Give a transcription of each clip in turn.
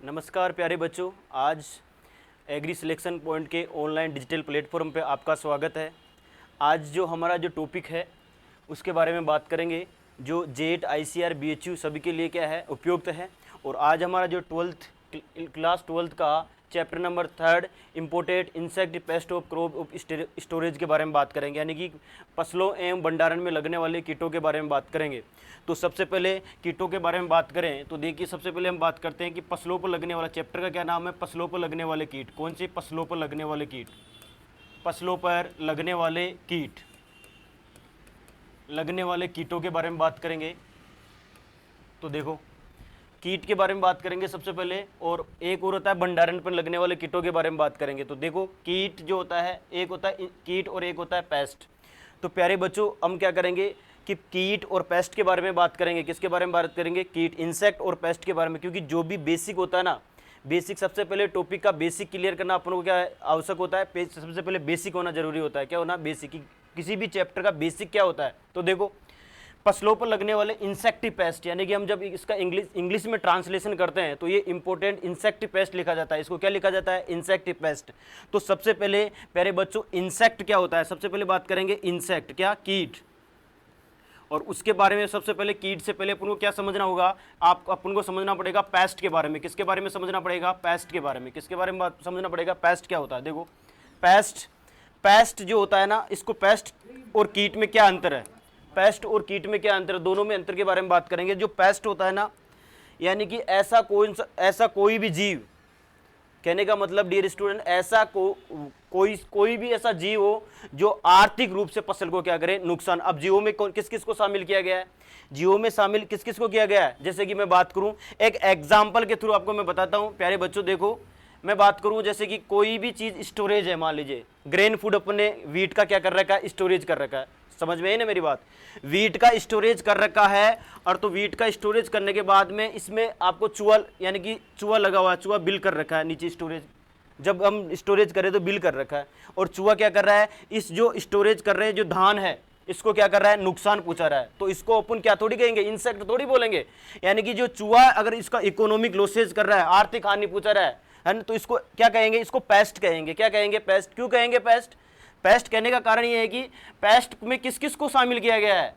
नमस्कार प्यारे बच्चों, आज एग्री सिलेक्शन पॉइंट के ऑनलाइन डिजिटल प्लेटफॉर्म पे आपका स्वागत है। आज जो हमारा जो टॉपिक है उसके बारे में बात करेंगे जो जेट ICR BHU सभी के लिए क्या है, उपयुक्त है। और आज हमारा जो क्लास 12th का chapter number 3 imported insect pest of crop of storage के बारे में बात करेंगे, यानी कि फसलों एवं भंडारण में लगने वाले कीटों के बारे में बात करेंगे। तो सबसे पहले कीटों के बारे में बात करें तो देखिए, सबसे पहले हम बात करते हैं कि फसलों पर लगने वाला, चैप्टर का क्या नाम है, फसलों पर लगने वाले कीट। कौन से? फसलों पर लगने वाले कीट। फसलों पर लगने वाले कीट, लगने वाले कीटों के बारे में बात करेंगे। तो देखो, कीट के बारे में बात करेंगे सबसे पहले, और एक और होता है भंडारण पर लगने वाले कीटों के बारे में बात करेंगे। तो देखो, कीट जो होता है, एक होता है कीट और एक होता है पेस्ट। तो प्यारे बच्चों, हम क्या करेंगे कि कीट और पेस्ट के बारे में बात करेंगे। किसके बारे में बात करेंगे? कीट, इंसेक्ट और पेस्ट के बारे में। क्योंकि जो भी बेसिक होता है ना, बेसिक, सबसे पहले टॉपिक का बेसिक क्लियर करना अपन को क्या आवश्यक होता है? सबसे पहले बेसिक होना जरूरी होता है। क्या होना? बेसिक। किसी भी चैप्टर का बेसिक क्या होता है? तो देखो, फसलों पर लगने वाले इंसेक्ट पेस्ट, यानी कि हम जब इसका इंग्लिश में ट्रांसलेशन करते हैं तो ये इंपॉर्टेंट इंसेक्ट पेस्ट लिखा जाता है। इसको क्या लिखा जाता है? Insect pest. तो सबसे पहले प्यारे बच्चों, इंसेक्ट क्या होता है? सबसे पहले बात करेंगे इंसेक्ट, क्या? कीट। और उसके बारे में सबसे पहले कीट से पहले अपन को क्या समझना होगा? अपन को समझना पड़ेगा पेस्ट के बारे में। किसके बारे में समझना पड़ेगा? पेस्ट के बारे में। किसके बारे में समझना पड़ेगा? पेस्ट क्या होता है? देखो, पेस्ट जो होता है ना, इसको पेस्ट और कीट में क्या अंतर है? पेस्ट और कीट में क्या अंतर है? दोनों में अंतर के बारे में बात करेंगे। जो पेस्ट होता है ना, यानी कि ऐसा कोई भी जीव, कहने का मतलब डियर स्टूडेंट, ऐसा कोई भी ऐसा जीव हो जो आर्थिक रूप से फसल को क्या करे? नुकसान। अब जीवों में किस किस को शामिल किया गया है? जीवों में शामिल किस किस को किया गया है? जैसे कि मैं बात करूं, एक एग्जाम्पल के थ्रू आपको मैं बताता हूं। प्यारे बच्चों देखो, मैं बात करूं जैसे कि कोई भी चीज स्टोरेज है, मान लीजिए ग्रेन फूड, अपने वीट का क्या कर रखा है? स्टोरेज कर रखा है। समझ में आई ना मेरी बात? वीट का स्टोरेज कर रखा है, और तो वीट का स्टोरेज करने के बाद में इसमें आपको चूहा, यानी कि चूहा लगा हुआ है, चूहा बिल कर रखा है नीचे स्टोरेज। जब हम स्टोरेज करें तो बिल कर रखा है, और चूहा क्या कर रहा है? इस जो स्टोरेज कर रहे हैं, जो धान है, इसको क्या कर रहा है? नुकसान पहुंचा रहा है। तो इसको अपन क्या थोड़ी कहेंगे? इंसेक्ट थोड़ी बोलेंगे। यानी कि जो चूहा अगर इसका इकोनॉमिक लॉसेज कर रहा है, आर्थिक हानि पहुंचा रहा है ना, तो इसको क्या कहेंगे? इसको पेस्ट कहेंगे। क्या कहेंगे? पेस्ट। क्यों कहेंगे पेस्ट? पेस्ट कहने का कारण यह है कि पेस्ट में किस किस को शामिल किया गया है?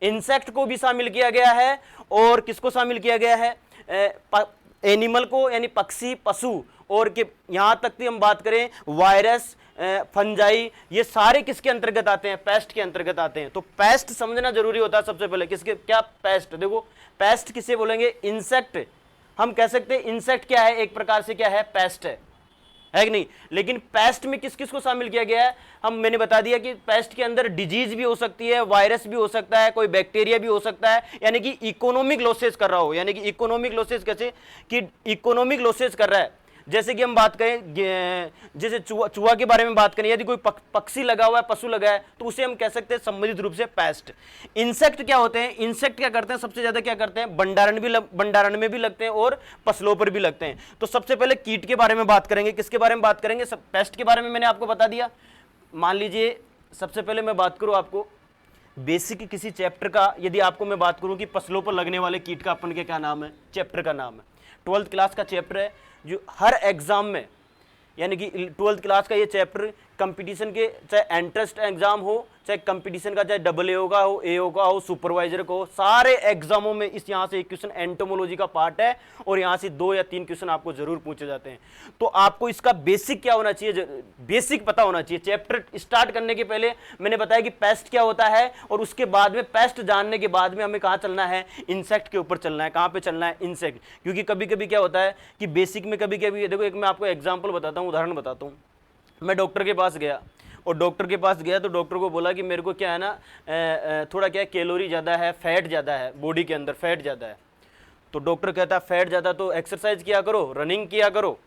इंसेक्ट को भी शामिल किया गया है, और किसको शामिल किया गया है? एनिमल को, यानी पक्षी, पशु, और कि यहां तक कि हम बात करें वायरस, फंजाई, ये सारे किसके अंतर्गत आते हैं? पेस्ट के अंतर्गत आते हैं। तो पेस्ट समझना जरूरी होता है सबसे पहले। किसके? क्या? पेस्ट। देखो, पेस्ट किसे बोलेंगे? इंसेक्ट। हम कह सकते हैं इंसेक्ट क्या है? एक प्रकार से क्या है? पेस्ट है कि नहीं? लेकिन पेस्ट में किस किस को शामिल किया गया है? मैंने बता दिया कि पेस्ट के अंदर डिजीज भी हो सकती है, वायरस भी हो सकता है, कोई बैक्टीरिया भी हो सकता है, यानी कि इकोनॉमिक लॉसेस कर रहा हो। यानी कि इकोनॉमिक लॉसेस कैसे? कि इकोनॉमिक लॉसेस कर रहा है। जैसे कि हम बात करें, जैसे चूहा के बारे में बात करें, यदि कोई पक्षी लगा हुआ है, पशु लगा है, तो उसे हम कह सकते हैं संबंधित रूप से पेस्ट। इंसेक्ट क्या होते हैं? इंसेक्ट क्या करते हैं? सबसे ज्यादा क्या करते हैं? भंडारण में भी लगते हैं और फसलों पर भी लगते हैं। तो सबसे पहले कीट के बारे में बात करेंगे। किसके बारे में बात करेंगे? पेस्ट के बारे में मैंने आपको बता दिया। मान लीजिए, सबसे पहले मैं बात करूं आपको बेसिक किसी चैप्टर का, यदि आपको मैं बात करूं कि फसलों पर लगने वाले कीट का अपन के क्या नाम है? चैप्टर का नाम है, 12th क्लास का चैप्टर है, जो हर एग्जाम में, यानी कि 12th क्लास का ये चैप्टर कंपटीशन के, चाहे एंट्रेंस एग्जाम हो, चाहे कंपटीशन का, चाहे AA होगा हो, AO का हो, सुपरवाइजर को हो, सारे एग्जामों में इस यहाँ से एक क्वेश्चन एंटोमोलॉजी का पार्ट है, और यहाँ से 2 या 3 क्वेश्चन आपको जरूर पूछे जाते हैं। तो आपको इसका बेसिक क्या होना चाहिए? बेसिक पता होना चाहिए। चैप्टर स्टार्ट करने के पहले मैंने बताया कि पेस्ट क्या होता है, और उसके बाद में पेस्ट जानने के बाद में हमें कहाँ चलना है? इंसेक्ट के ऊपर चलना है। कहाँ पे चलना है? इंसेक्ट। क्योंकि कभी कभी क्या होता है कि बेसिक में कभी कभी, देखो एक मैं आपको एग्जाम्पल बताता हूँ, उदाहरण बताता हूँ। मैं डॉक्टर के पास गया, और डॉक्टर के पास गया तो डॉक्टर को बोला कि मेरे को क्या है ना, थोड़ा क्या है, कैलोरी ज़्यादा है, फैट ज़्यादा है, बॉडी के अंदर फैट ज़्यादा है। तो डॉक्टर कहता है फैट ज़्यादा तो एक्सरसाइज किया करो, रनिंग किया करो।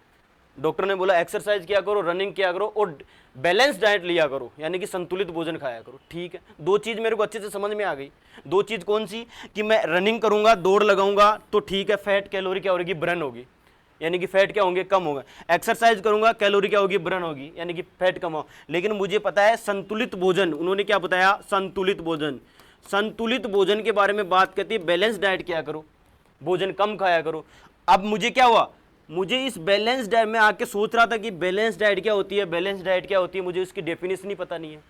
डॉक्टर ने बोला एक्सरसाइज किया करो, रनिंग किया करो, और बैलेंस डाइट लिया करो, यानी कि संतुलित भोजन खाया करो। ठीक है, 2 चीज़ मेरे को अच्छे से समझ में आ गई। 2 चीज़ कौन सी? कि मैं रनिंग करूँगा, दौड़ लगाऊंगा, तो ठीक है, फैट कैलोरी क्या होगी? बर्न होगी, यानी कि फैट क्या होंगे? कम होगा। एक्सरसाइज करूंगा, कैलोरी क्या होगी? बर्न होगी, यानी कि फैट कम हो। लेकिन मुझे पता है संतुलित भोजन, उन्होंने क्या बताया? संतुलित भोजन। संतुलित भोजन के बारे में बात करती है, बैलेंस डाइट किया करो, भोजन कम खाया करो। अब मुझे क्या हुआ? मुझे इस बैलेंस डाइट में आके सोच रहा था कि बैलेंस डाइट क्या होती है, बैलेंस डाइट क्या होती है, मुझे उसकी डेफिनेशन ही पता नहीं है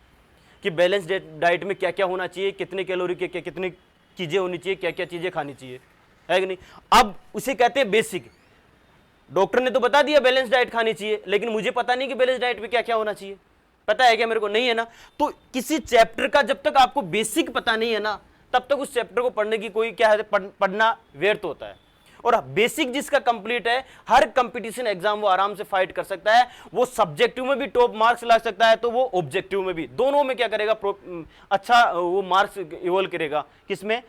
कि बैलेंस डाइट में क्या क्या होना चाहिए, कितने कैलोरी के क्या कितनी चीज़ें होनी चाहिए, क्या क्या चीज़ें खानी चाहिए, है कि नहीं। अब उसे कहते हैं बेसिक। डॉक्टर ने तो बता दिया बैलेंस डाइट खानी चाहिए, लेकिन मुझे पता नहीं कि बैलेंस डाइट में क्या क्या होना चाहिए। पता है क्या मेरे को? नहीं है ना। तो किसी चैप्टर का जब तक आपको बेसिक पता नहीं है ना, तब तक उस चैप्टर को पढ़ने की कोई क्या है, पढ़ना व्यर्थ होता है। और बेसिक जिसका कंप्लीट है, हर कंपटीशन एग्जाम वो आराम से फाइट कर सकता है। वो सब्जेक्टिव में भी टॉप मार्क्स ला सकता है, तो वो ऑब्जेक्टिव में भी, दोनों में क्या करेगा, अच्छा वो मार्क्स इवॉल्व करेगा। किसमें?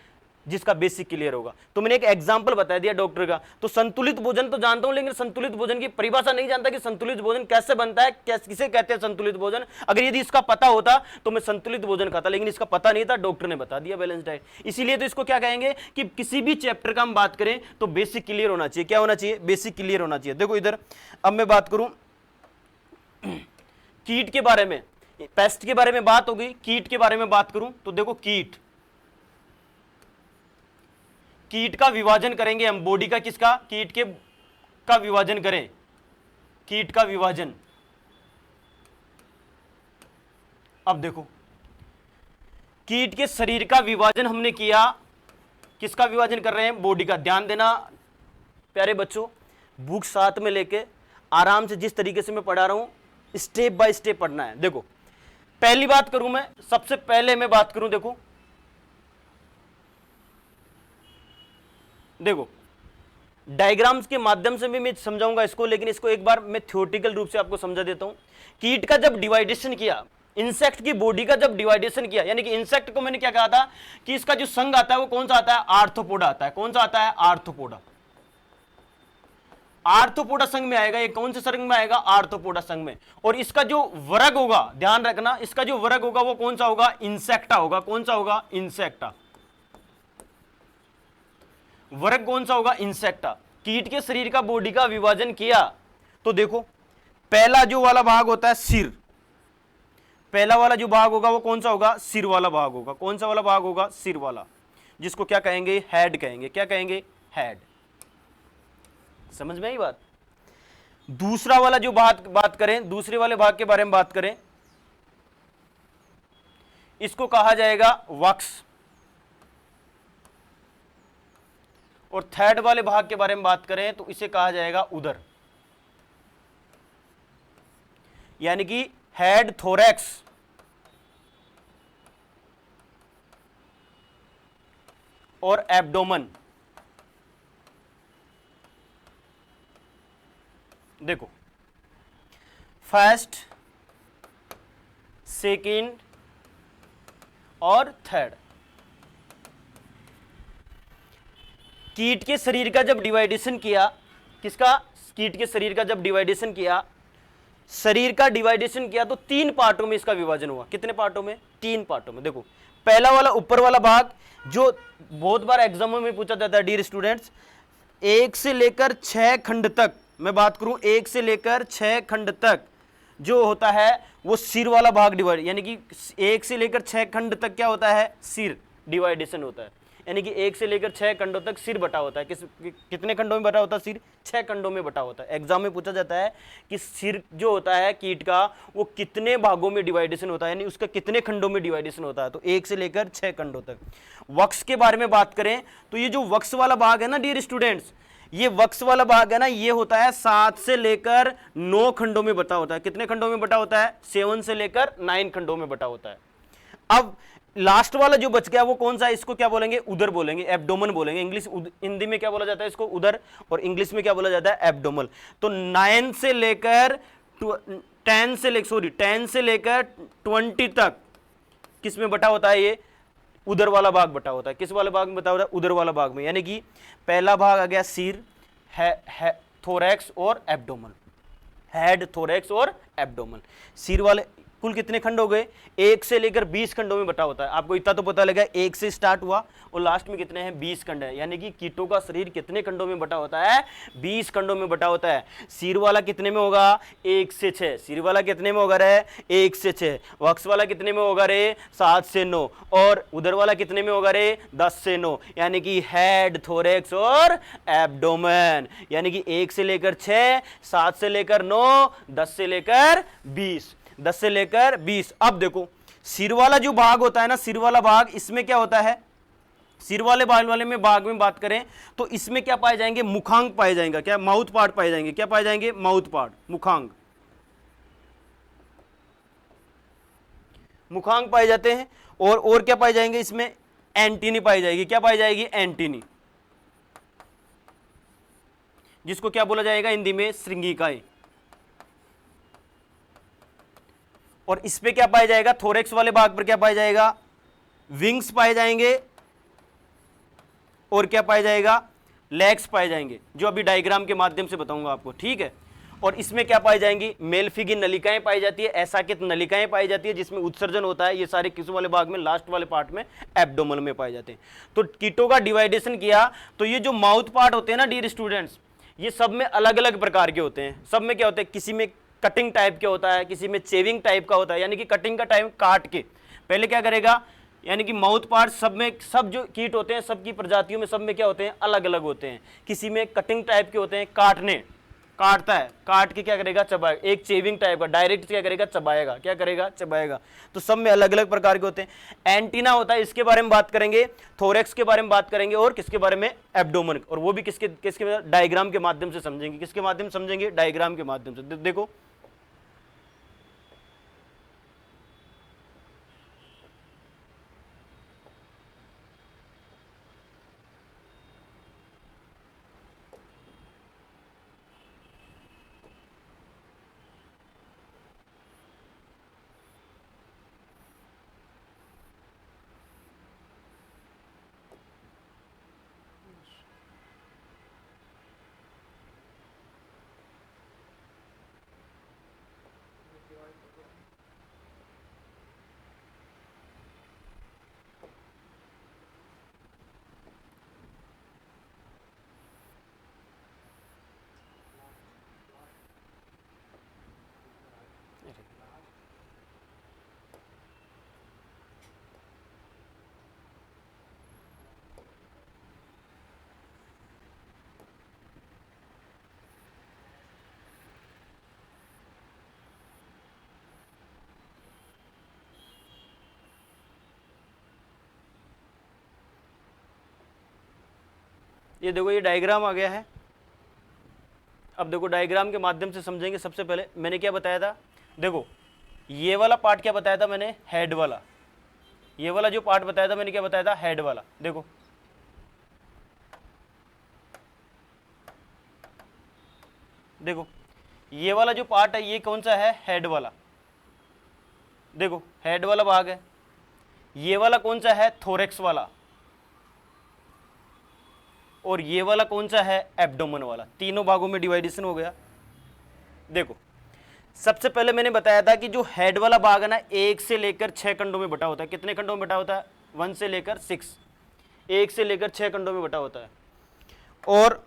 जिसका बेसिक क्लियर होगा। तो मैंने एक एग्जांपल बता दिया डॉक्टर का। तो संतुलित भोजन तो जानता हूं, लेकिन संतुलित भोजन की परिभाषा नहीं जानता कि संतुलित भोजन कैसे बनता है, किसे कहते हैं संतुलित भोजन। अगर यदि इसका पता होता तो मैं संतुलित भोजन खाता, लेकिन इसका पता नहीं था, डॉक्टर ने बता दिया बैलेंस डाइट। इसीलिए तो इसको क्या कहेंगे कि किसी भी चैप्टर का हम बात करें तो बेसिक क्लियर होना चाहिए। क्या होना चाहिए? बेसिक क्लियर होना चाहिए। देखो इधर अब मैं बात करूं कीट के बारे में, पेस्ट के बारे में बात हो गई, कीट के बारे में बात करूं तो देखो कीट का विभाजन करेंगे हम। बॉडी का किसका? कीट के का विभाजन करें, कीट का विभाजन। अब देखो कीट के शरीर का विभाजन हमने किया, किसका विभाजन कर रहे हैं? बॉडी का। ध्यान देना प्यारे बच्चों, बुक साथ में लेके आराम से जिस तरीके से मैं पढ़ा रहा हूं स्टेप बाय स्टेप पढ़ना है। देखो पहली बात करूं मैं, सबसे पहले मैं बात करूं, देखो डायग्राम्स के माध्यम से भी मैं समझाऊंगा इसको, लेकिन इसको एक बार मैं थ्योरेटिकल रूप से आपको समझा देता हूं। कीट का जब डिवाइडेशन किया, इंसेक्ट की बॉडी का जब डिवाइडेशन किया, यानी कि इंसेक्ट को मैंने क्या कहा था कि इसका जो संघ आता है वो कौन सा आता है? आर्थ्रोपोडा आता है। कौन सा आता है? आर्थ्रोपोडा। आर्थ्रोपोडा संघ में आएगा। ये कौन से संघ में आएगा? आर्थ्रोपोडा संघ में। और इसका जो वर्ग होगा, ध्यान रखना, इसका जो वर्ग होगा वो कौन सा होगा? इंसेक्टा होगा। कौन सा होगा? इंसेक्टा। वर्ग कौन सा होगा? इंसेक्टा। कीट के शरीर का बॉडी का विभाजन किया तो देखो पहला जो वाला भाग होता है सिर, पहला वाला जो भाग होगा वो कौन सा होगा? सिर वाला भाग होगा। कौन सा वाला भाग होगा? सिर वाला, जिसको क्या कहेंगे? हेड कहेंगे। क्या कहेंगे? हेड। समझ में आई बात? दूसरा वाला जो बात करें, दूसरे वाले भाग के बारे में बात करें, इसको कहा जाएगा वक्ष। और थर्ड वाले भाग के बारे में बात करें तो इसे कहा जाएगा उदर, यानी कि हेड, थोरैक्स और एब्डोमन। देखो फर्स्ट, सेकंड और थर्ड। कीट के शरीर का जब डिवाइडेशन किया, किसका? कीट के शरीर का जब डिवाइडेशन किया, शरीर का डिवाइडेशन किया तो 3 पार्टों में इसका विभाजन हुआ। कितने पार्टों में? 3 पार्टों में। देखो पहला वाला ऊपर वाला भाग जो बहुत बार एग्जामों में पूछा जाता है डियर स्टूडेंट्स, 1 से लेकर 6 खंड तक, मैं बात करूं 1 से लेकर 6 खंड तक जो होता है वो सिर वाला भाग डिवाइड, यानी कि 1 से लेकर 6 खंड तक क्या होता है? सिर डिवाइडेशन होता है। यानी कि 1 से लेकर 6 खंडों तक सिर बटा होता है। कितने खंडों में बटा होता है? सिर 6 खंडों में बटा होता है। एग्जाम में पूछा जाता है कि सिर जो होता है कीट का वो कितने भागों में डिवाइडेशन होता है, यानी उसका कितने खंडों में डिवाइडेशन होता है। तो 1 से लेकर 6 खंडों तक। वक्ष के बारे में बात करें तो ये जो वक्ष वाला भाग है ना डियर स्टूडेंट्स, ये वक्ष वाला भाग है ना, ये होता है 7 से लेकर 9 खंडों में बटा होता है। कितने खंडों में बटा होता है? 7 से लेकर 9 खंडों में बटा होता है। अब लास्ट वाला जो बच गया वो कौन सा है? इसको क्या बोलेंगे? उदर बोलेंगे, एब्डोमन बोलेंगे। इंग्लिश हिंदी में क्या बोला जाता है इसको? उदर। और इंग्लिश में क्या बोला जाता है? एब्डोमल। तो 10 से लेकर 20 तक किस में बटा होता है? ये उदर वाला भाग बटा होता है। किस वाला भाग में बटा होता है? उदर वाला भाग में। यानी कि पहला भाग आ गया सिर, थोरैक्स और एब्डोमन। हेड, थोरैक्स और एब्डोमन। सिर वाले कुल कितने खंड हो गए, 1 से लेकर 20 खंडों में बटा होता है। आपको इतना तो पता लगा, 1 से स्टार्ट हुआ और लास्ट में कितने हैं, 20 खंड है। यानी कि कीटों का शरीर कितने खंडों में बटा होता है, 20 खंडों में बटा होता है। सिर वाला कितने में होगा, 1 से 6। सिर वाला कितने में होगा रे, 1 से 6। वक्ष वाला कितने में होगा रे, 7 से 9। और उधर वाला कितने में होगा रे, 10 से 9। यानी कि हेड, थोरेक्स और एब्डोमेन। यानी कि 1 से लेकर 6, 7 से लेकर 9, 10 से लेकर 20, 10 से लेकर 20। अब देखो सिर वाला जो भाग होता है ना, सिर वाला भाग, इसमें क्या होता है, सिर वाले भाग में बात करें तो इसमें क्या पाए जाएंगे, मुखांग पाए जाएंगे। क्या, माउथ पार्ट पाए जाएंगे। क्या पाए जाएंगे, माउथ पार्ट, मुखांग, मुखांग पाए जाते हैं। और क्या पाए जाएंगे इसमें, एंटीनी पाई जाएगी। क्या पाई जाएगी, एंटीनी, जिसको क्या बोला जाएगा हिंदी में, श्रृंगिकाएं। और इस पे क्या पाया जाएगा, थोरेक्स वाले भाग पर क्या पाया जाएगा, विंग्स पाए जाएंगे। और क्या पाया जाएगा, लेग्स पाए जाएंगे, जो अभी डायग्राम के माध्यम से बताऊंगा आपको, ठीक है। और इसमें क्या पाई जाएंगी, मेलफिगी नलिकाएं पाई जाती है, एसाकित नलिकाएं पाई जाती है, जिसमें उत्सर्जन होता है। ये सारे किस वाले भाग में, लास्ट वाले पार्ट में, एब्डोमन में पाए जाते हैं। तो कीटों का डिवाइडेशन किया तो ये जो माउथ पार्ट होते हैं ना डियर स्टूडेंट्स, ये सब में अलग अलग प्रकार के होते हैं। सब में क्या होते हैं, किसी में कटिंग टाइप का होता है, किसी में चेविंग टाइप का होता है। यानी कि कटिंग का टाइम काट के पहले क्या करेगा, यानी कि माउथ पार्ट सब में, सब जो कीट होते हैं सब की प्रजातियों में, सब में क्या होते हैं, अलग अलग होते हैं। किसी में कटिंग टाइप के होते हैं, काटता है, काट के क्या करेगा, चबाएगा। एक चेविंग टाइप का, डायरेक्ट क्या करेगा, चबाएगा। क्या करेगा, चबाएगा। तो सब में अलग अलग प्रकार के होते हैं। एंटीना होता है, इसके बारे में बात करेंगे, थोरेक्स के बारे में बात करेंगे, और किसके बारे में, एब्डोमेन। और वो भी किसके डायग्राम के माध्यम से समझेंगे। किसके माध्यम से समझेंगे, डायग्राम के माध्यम से। देखो ये देखो, ये डायग्राम आ गया है। अब देखो डायग्राम के माध्यम से समझेंगे। सबसे पहले मैंने क्या बताया था, देखो ये वाला पार्ट क्या बताया था मैंने, हेड वाला। ये वाला जो पार्ट बताया था मैंने, क्या बताया था, हेड वाला। देखो देखो ये वाला जो पार्ट है ये कौन सा है, हेड वाला। देखो हेड वाला भाग है। ये वाला कौन सा है, थोरेक्स वाला। और ये वाला कौन सा है, एब्डोमेन वाला। तीनों भागों में डिवाइडेशन हो गया। देखो सबसे पहले मैंने बताया था कि जो हेड वाला भाग है ना, 1 से लेकर 6 खंडों में बटा होता है। कितने खंडों में बटा होता है, 1 से लेकर 6, 1 से लेकर 6 खंडों में बटा होता है। और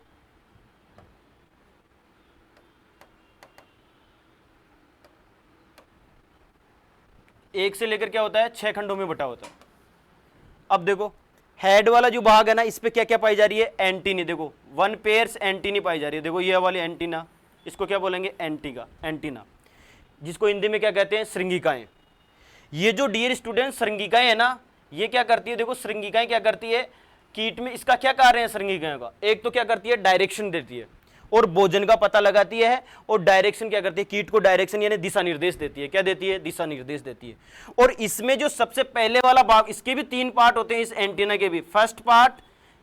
एक से लेकर क्या होता है, 6 खंडों में बटा होता है। अब देखो हेड वाला जो भाग है ना, इस पे क्या क्या पाई जा रही है, एंटीनी। देखो 1 पेयर्स एंटीनी पाई जा रही है। देखो ये वाली एंटीना, इसको क्या बोलेंगे, एंटीना, जिसको हिंदी में क्या कहते हैं, श्रृंगिकाएं। ये जो डियर स्टूडेंट श्रृंगिकाएं है ना, ये क्या करती है, देखो श्रृंगिकाएं क्या करती है कीट में, इसका क्या कार्य है श्रृंगिकाएं का, एक तो क्या करती है, डायरेक्शन देती है और भोजन का पता लगाती है। और डायरेक्शन क्या करती है, कीट को डायरेक्शन यानी दिशा निर्देश देती है। क्या देती है, दिशा निर्देश देती है। और इसमें जो सबसे पहले वाला भाग, इसके भी 3 पार्ट होते हैं इस एंटीना के भी, first part,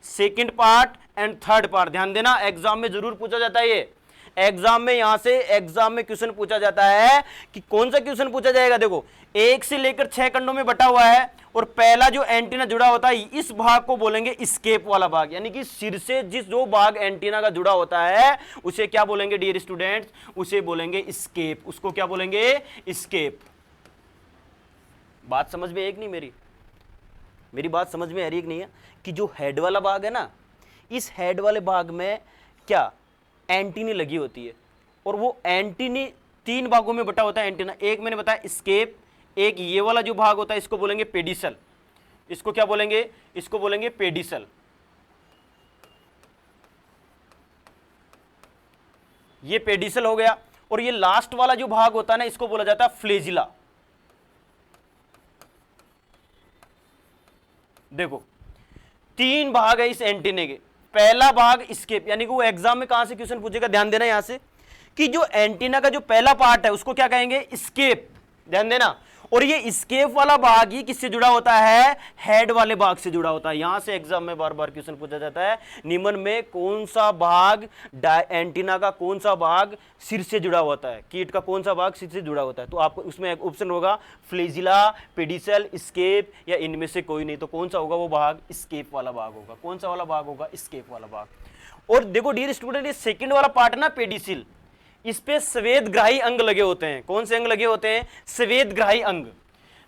second part and third part. ध्यान देना, एग्जाम में जरूर पूछा जाता है ये। एग्जाम में, यहां से एग्जाम में क्वेश्चन पूछा जाता है कि कौन सा क्वेश्चन पूछा जाएगा। देखो 1 से लेकर 6 खंडों में बटा हुआ है और पहला जो एंटीना जुड़ा होता है, इस भाग को बोलेंगे स्केप वाला भाग। यानी कि सिर से जिस जो भाग एंटीना का जुड़ा होता है उसे क्या बोलेंगे डियर स्टूडेंट्स, उसे बोलेंगे स्केप। उसको क्या बोलेंगे, स्केप। बात समझ में है कि नहीं मेरी बात समझ में आ रही है कि नहीं है? कि जो हेड वाला भाग है ना, इस हेड वाले भाग में क्या एंटीनी लगी होती है, और वो एंटीनी 3 भागों में बटा होता है एंटीना। एक मैंने बताया स्केप, एक ये वाला जो भाग होता है इसको बोलेंगे पेडिसल। इसको क्या बोलेंगे? इसको बोलेंगे पेडिसल। ये पेडिसल हो गया। और ये लास्ट वाला जो भाग होता है ना, इसको बोला जाता है फ्लेजिला। देखो 3 भाग है इस एंटीने के। पहला भाग स्केप, यानी कि वो एग्जाम में कहां से क्वेश्चन पूछेगा, ध्यान देना यहां से, कि जो एंटीना का जो पहला पार्ट है उसको क्या कहेंगे? स्केप। ध्यान देना। और ये स्केप वाला भाग ही किससे जुड़ा होता है? हेड वाले भाग से जुड़ा होता है। यहां से एग्जाम में बार बार क्वेश्चन पूछा जाता है, निम्न में कौन सा भाग एंटीना का कौन सा भाग सिर से जुड़ा होता है, कीट का कौन सा भाग सिर से जुड़ा होता है? तो आपको उसमें एक ऑप्शन होगा फ्लेजिला, पेडिसल, स्केप, या इनमें से कोई नहीं। तो कौन सा होगा वो भाग? स्केप वाला भाग होगा। कौन सा वाला भाग होगा? स्केप वाला भाग। और देखो डियर स्टूडेंट, ये सेकंड वाला पार्ट ना पेडिसिल, इस पे स्वेद ग्राही अंग लगे होते हैं। कौन से अंग लगे होते हैं? स्वेद ग्राही अंग।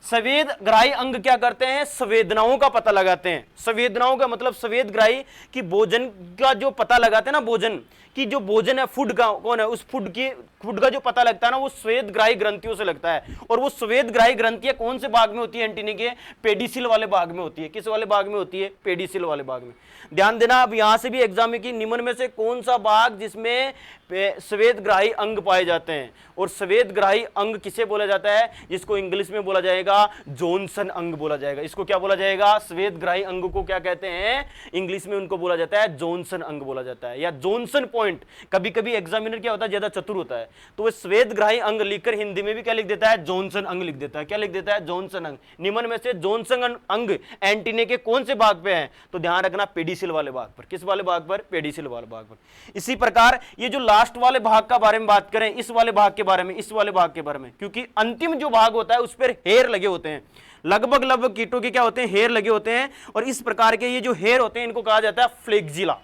स्वेद ग्राही अंग क्या करते हैं? संवेदनाओं का पता लगाते हैं। संवेदनाओं का मतलब स्वेद ग्राही की भोजन का जो पता लगाते हैं ना, भोजन की जो भोजन है, फूड का कौन है, उस फूड का जो पता लगता है ना, वो स्वेद ग्राही ग्रंथियों से लगता है। और वो स्वेद ग्राही ग्रंथियां कौन से भाग में होती है एंटीने के? पेडिसिल वाले भाग में होती है। किस वाले भाग में होती है? पेडिसिल वाले भाग में। ध्यान देना। अब यहां से भी एग्जाम में कि निम्न में से कौन सा भाग जिसमें स्वेद ग्राही अंग पाए जाते हैं? और स्वेद ग्राही अंग किसे बोला जाता है? जिसको इंग्लिश में बोला जाएगा जॉनसन अंग बोला जाएगा। इसको क्या बोला जाएगा? स्वेद ग्राही अंग को क्या कहते हैं इंग्लिश में? उनको बोला जाता है जॉनसन अंग बोला जाता है, या जॉनसन पॉइंट। कभी कभी एग्जामिनर क्या होता है, ज्यादा चतुर होता है, तो वो स्वेद ग्राही अंग लिखकर हिंदी में भी क्या लिख देता है? जॉनसन अंग लिख देता है। क्या लिख देता है? जॉनसन अंग। निम्न में से जॉनसन अंग एंटीने के कौन से भाग पे है? तो ध्यान रखना, पेडिसिल वाले भाग पर। किस वाले भाग पर? पेडिसिल वाले भाग पर। इसी प्रकार ये जो लास्ट वाले भाग का बारे में बात करें, इस वाले भाग के बारे में, इस वाले भाग के बारे में, क्योंकि अंतिम जो भाग होता है उस पर हेयर लगे होते हैं। लगभग कीटों के क्या होते हैं? हेयर लगे होते हैं। और इस प्रकार के ये जो हेयर होते हैं इनको कहा जाता है फ्लेक्जिला।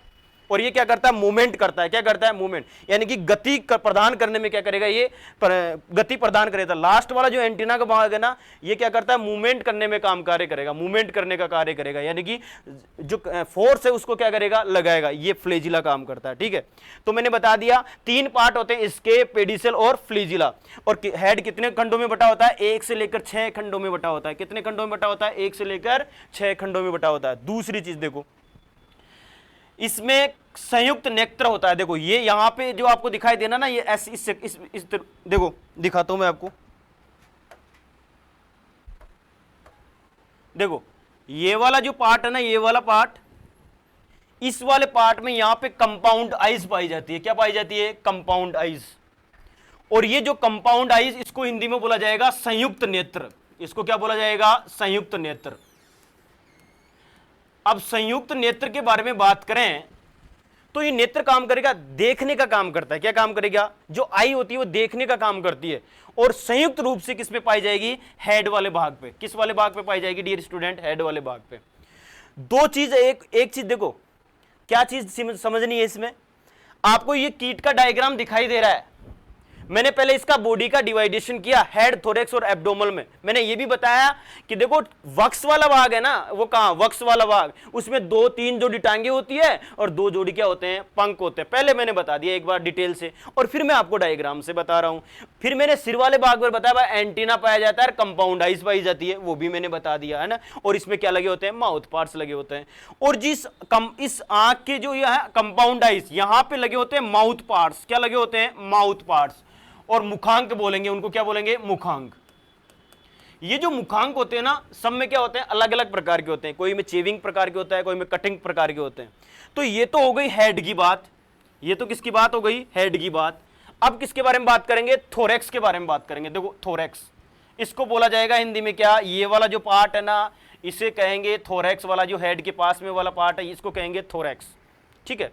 और ये क्या करता है? मूवमेंट करता है। क्या करता है? मूवमेंट, यानी कि गति प्रदान करने में क्या करेगा? ये गति प्रदान करेगा। लास्ट वाला जो एंटीना का भाग है ना, ये क्या करता है? मूवमेंट करने में काम कार्य करेगा, मूवमेंट करने का कार्य करेगा, यानी कि जो फोर्स है उसको क्या करेगा? लगाएगा। ये फ्लेजिला काम करता है। ठीक है, तो मैंने बता दिया 3 पार्ट होते हैं, स्केप, पेडिसल और फ्लेजिला। और हेड कितने खंडों में बटा होता है? 1 से लेकर 6 खंडों में बटा होता है। कितने खंडों में बटा होता है? 1 से लेकर 6 खंडों में बटा होता है। दूसरी चीज देखो, इसमें संयुक्त नेत्र होता है। देखो ये यहां पे जो आपको दिखाई देना ना, ये ऐसे इस देखो दिखाता हूं मैं आपको। देखो ये वाला जो पार्ट है ना, ये वाला पार्ट, इस वाले पार्ट में यहां पे कंपाउंड आइज पाई जाती है। क्या पाई जाती है? Compound eyes. और ये जो कंपाउंड आइज, इसको हिंदी में बोला जाएगा संयुक्त नेत्र। इसको क्या बोला जाएगा? संयुक्त नेत्र। अब संयुक्त नेत्र के बारे में बात करें तो ये नेत्र काम करेगा, देखने का काम करता है। क्या काम करेगा? जो आई होती है वो देखने का काम करती है। और संयुक्त रूप से किस पे पाई जाएगी? हेड वाले भाग पे। किस वाले भाग पे पाई जाएगी डियर स्टूडेंट? हेड वाले भाग पे। दो चीज, एक चीज देखो, क्या चीज समझनी है इसमें? आपको ये कीट का डायग्राम दिखाई दे रहा है। मैंने पहले इसका बॉडी का डिवाइडेशन किया हेड, थोरेक्स और एब्डोमल में। मैंने ये भी बताया कि देखो वक्स वाला भाग है ना, वो कहां? वक्स वाला भाग, उसमें 2-3 जोड़ी टांगे होती है और 2 जोड़ी क्या होते हैं? पंख होते हैं। पहले मैंने बता दिया एक बार डिटेल से, और फिर मैं आपको डायग्राम से बता रहा हूं। फिर मैंने सिर वाले भाग पर बताया भाई एंटीना पाया जाता है, कंपाउंड आइज पाई जाती है, वो भी मैंने बता दिया है ना। और इसमें क्या लगे होते हैं? माउथ पार्ट्स लगे होते हैं। और इस आंख के जो यह कंपाउंड आइज, यहां पे लगे होते हैं माउथ पार्ट्स। क्या लगे होते हैं? Mouth parts. और मुखांक बोलेंगे उनको, क्या बोलेंगे? मुखांक। ये जो मुखांक होते हैं ना, सब में क्या होते हैं? अलग अलग प्रकार के होते हैं। कोई में चेविंग प्रकार के होता है, कोई में कटिंग प्रकार के होते हैं। तो ये तो हो गई हेड की बात। ये तो किसकी बात हो गई? हेड की बात। अब किसके बारे में बात करेंगे? थोरेक्स के बारे में बात करेंगे। देखो थोरेक्स, इसको बोला जाएगा हिंदी में क्या? ये वाला जो पार्ट है ना, इसे कहेंगे थोरेक्स वाला। जो हेड के पास में वाला पार्ट है, इसको कहेंगे थोरेक्स। ठीक है,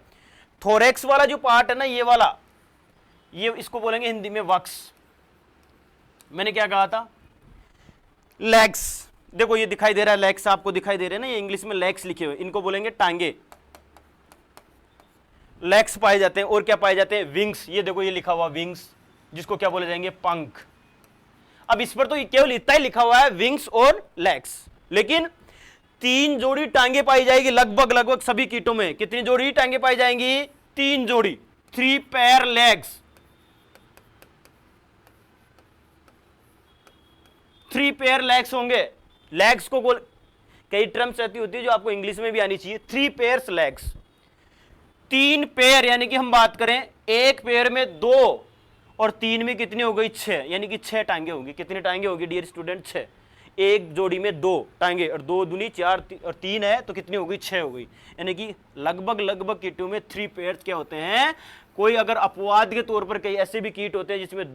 थोरेक्स वाला जो पार्ट है ना, ये वाला, ये इसको बोलेंगे हिंदी में वक्स। मैंने क्या कहा था? लेग्स। देखो ये दिखाई दे रहा है, लेग्स आपको दिखाई दे रहे हैं ना, ये इंग्लिश में लेग्स लिखे हुए, इनको बोलेंगे टांगे। लेग्स पाए जाते हैं। और क्या पाए जाते हैं? विंग्स। ये देखो ये लिखा हुआ विंग्स, जिसको क्या बोले जाएंगे? पंख। अब इस पर तो केवल इतना ही लिखा हुआ है विंग्स और लेग्स, लेकिन 3 जोड़ी टांगे पाई जाएगी लगभग लगभग सभी कीटों में। कितनी जोड़ी टांगे पाई जाएंगी? 3 जोड़ी, 3 पेयर लेग्स, 3 पेयर लेग्स होंगे। लेग्स को कई टर्म्स ऐसी होती है जो आपको इंग्लिश में भी आनी चाहिए। 3 पेयर्स लेग्स, 3 पेयर, यानी कि हम बात करें एक पेयर में 2 और 3 में कितनी हो गई? 6, यानी कि 6 टांगे होंगी। कितनी टांगे होगी डियर स्टूडेंट? 6। एक जोड़ी में 2 टांगे और 2 दूनी 4 और 3 है तो कितनी हो गई? 6 हो गई। यानी कि लगभग लगभग कीटों में 3 पेयर्स क्या होते हैं? कोई अगर अपवाद के तौर पर कई ऐसे भी कीट होते हैं जिसमें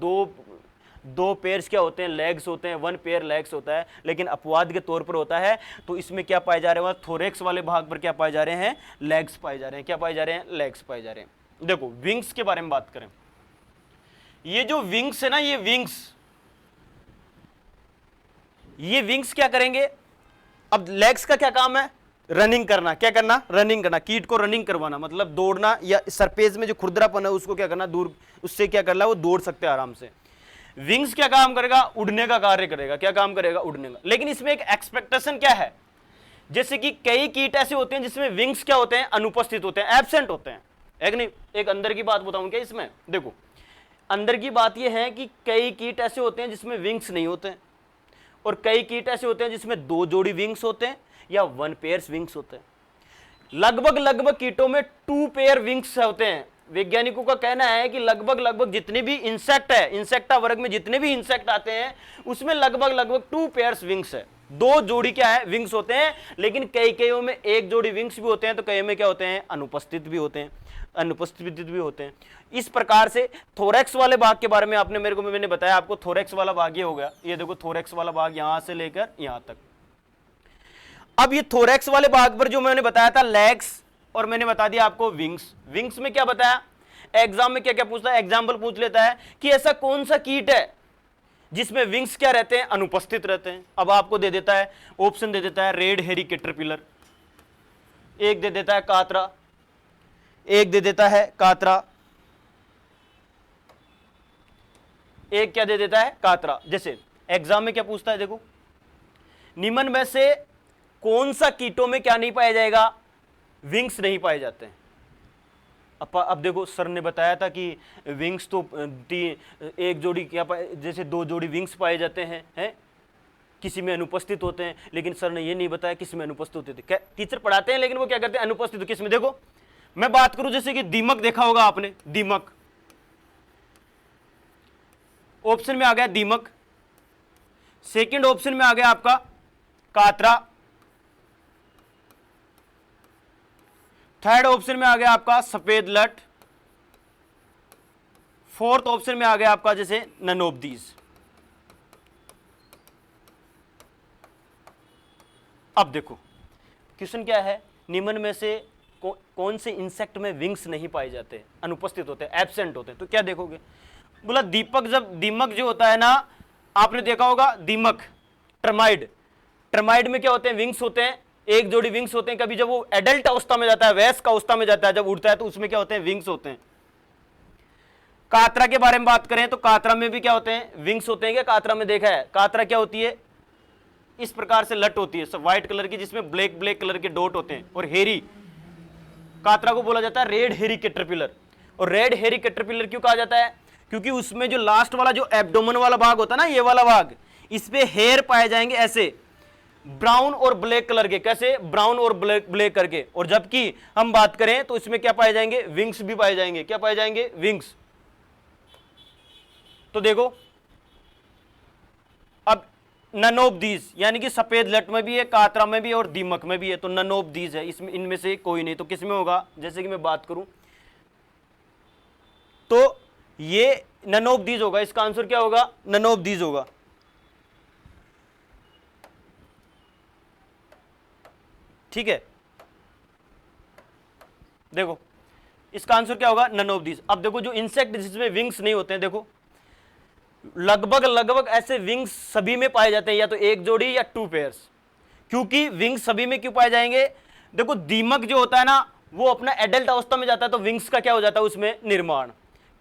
दो पेयर्स क्या होते हैं? लेग्स होते हैं, 1 पेयर लेग्स होता है, लेकिन अपवाद के तौर पर होता है। तो इसमें क्या पाए जा रहे हैं? थोरेक्स वाले भाग पर क्या पाए जा रहे हैं? लेग्स पाए जा रहे हैं। क्या पाए जा रहे हैं? लेग्स पाए जा रहे हैं। देखो विंग्स के बारे में बात करें, ये जो विंग्स है ना, ये विंग्स क्या करेंगे? अब लेग्स का क्या काम है? रनिंग करना। क्या करना? रनिंग करना, कीट को रनिंग करवाना, मतलब दौड़ना, या सरफेस में जो खुरदरापन है उसको क्या करना? दूर, उससे क्या करना? वो दौड़ सकते हैं आराम से। विंग्स क्या काम करेगा? उड़ने का कार्य करेगा। क्या काम करेगा? उड़ने का। लेकिन इसमें एक एक्सपेक्टेशन क्या है? जैसे कि कई कीट ऐसे होते हैं जिसमें विंग्स क्या होते हैं? अनुपस्थित होते हैं, एब्सेंट होते हैं। एक नहीं, एक अंदर की बात बताऊं क्या इसमें? देखो अंदर की बात यह है कि कई कीट ऐसे होते हैं जिसमें विंग्स नहीं होते हैं, और कई कीट ऐसे होते हैं जिसमें 2 जोड़ी विंग्स होते हैं या 1 पेयर्स विंग्स होते हैं। लगभग लगभग कीटों में 2 पेयर विंग्स होते हैं। वैज्ञानिकों का कहना है कि लगभग लगभग जितने भी इंसेक्ट है, इंसेक्टा वर्ग में जितने भी इंसेक्ट आते हैं उसमें लगभग लगभग 2 पेयर्स विंग्स है। 2 जोड़ी क्या है? विंग्स होते हैं। लेकिन कईयों में 1 जोड़ी विंग्स भी होते हैं, तो कई में क्या होते हैं? अनुपस्थित भी होते हैं, अनुपस्थित भी होते हैं। इस प्रकार से थोरेक्स वाले भाग के बारे में मैंने बताया आपको। थोरेक्स वाला भाग ये हो गया, ये देखो थोरेक्स वाला भाग यहां से लेकर यहां तक। अब ये थोरेक्स वाले भाग पर जो मैंने बताया था लेग्स, और मैंने बता दिया आपको विंग्स। विंग्स में क्या बताया? एग्जाम में क्या क्या पूछता है? एग्जाम्पल पूछ लेता है कि ऐसा कौन सा कीट है जिसमें विंग्स क्या रहते हैं? अनुपस्थित रहते हैं। अब आपको दे देता है ऑप्शन, दे देता है रेड हेरी कैटरपिलर, एक दे देता है कातरा, एक दे देता है कातरा, एक क्या दे देता है? कातरा। जैसे एग्जाम में क्या पूछता है? देखो निम्न में से कौन सा कीटों में क्या नहीं पाया जाएगा? विंग्स नहीं पाए जाते हैं। अब देखो सर ने बताया था कि विंग्स तो एक जोड़ी क्या जैसे 2 जोड़ी विंग्स पाए जाते हैं, किसी में अनुपस्थित होते हैं, लेकिन सर ने ये नहीं बताया किस में अनुपस्थित होते थे। टीचर पढ़ाते हैं लेकिन वो क्या करते हैं? अनुपस्थित। किस में? देखो मैं बात करूं जैसे कि दीमक, देखा होगा आपने, दीमक ऑप्शन में आ गया दीमक। सेकंड ऑप्शन में आ गया आपका कातरा। थर्ड ऑप्शन में आ गया आपका सफेद लट। फोर्थ ऑप्शन में आ गया आपका जैसे नन ऑफ दीज। अब देखो क्वेश्चन क्या है? निम्न में से कौन से इंसेक्ट में विंग्स नहीं पाए जाते? अनुपस्थित होते हैं, एब्सेंट होते हैं। तो क्या देखोगे? बोला दीमक जो होता है ना, आपने देखा होगा दीमक, टर्माइड में क्या होते हैं? विंग्स होते हैं, एक जोड़ी विंग्स होते हैं। कभी जब वो एडल्ट अवस्था में जाता है, वयस्क अवस्था में जाता है, जब उड़ता है तो उसमें क्या होते हैं? विंग्स होते हैं। कातरा के बारे में बात करें तो कातरा में भी क्या होते हैं? विंग्स होते हैं। क्या कातरा में देखा है? कातरा क्या होती है? इस प्रकार से लट होती है, सब व्हाइट कलर की, जिसमें ब्लैक कलर के डॉट होते हैं, और हेरी। कातरा को बोला जाता है रेड हेरी कैटरपिलर। और रेड हेरी कैटरपिलर क्यों कहा जाता है? क्योंकि उसमें जो लास्ट वाला जो एब्डोमेन वाला भाग होता है ना, ये वाला भाग, इस पे हेयर पाए जाएंगे ऐसे ब्राउन और ब्लैक कलर के। कैसे? ब्राउन और ब्लैक करके। और जबकि हम बात करें तो इसमें क्या पाए जाएंगे? विंग्स भी पाए जाएंगे। क्या पाए जाएंगे? विंग्स। तो देखो अब नन ऑफ दीज, यानी कि सफेद लट में भी है, कातरा में भी है, और दीमक में भी है। तो नन ऑफ दीज है, इसमें इनमें से कोई नहीं। तो किसमें होगा? जैसे कि मैं बात करूं तो ये नन ऑफ दीज होगा। इसका आंसर क्या होगा? नन ऑफ दीज होगा। ठीक है, देखो इसका आंसर क्या होगा? None of these. अब देखो जो इंसेक्ट जिसमें विंग्स नहीं होते हैं, देखो लगभग लगभग ऐसे विंग्स सभी में पाए जाते हैं, या तो एक जोड़ी या 2 पेयर्स। क्योंकि विंग्स सभी में क्यों पाए जाएंगे? देखो दीमक जो होता है ना, वो अपना एडल्ट अवस्था में जाता है तो विंग्स का क्या हो जाता है उसमें? निर्माण।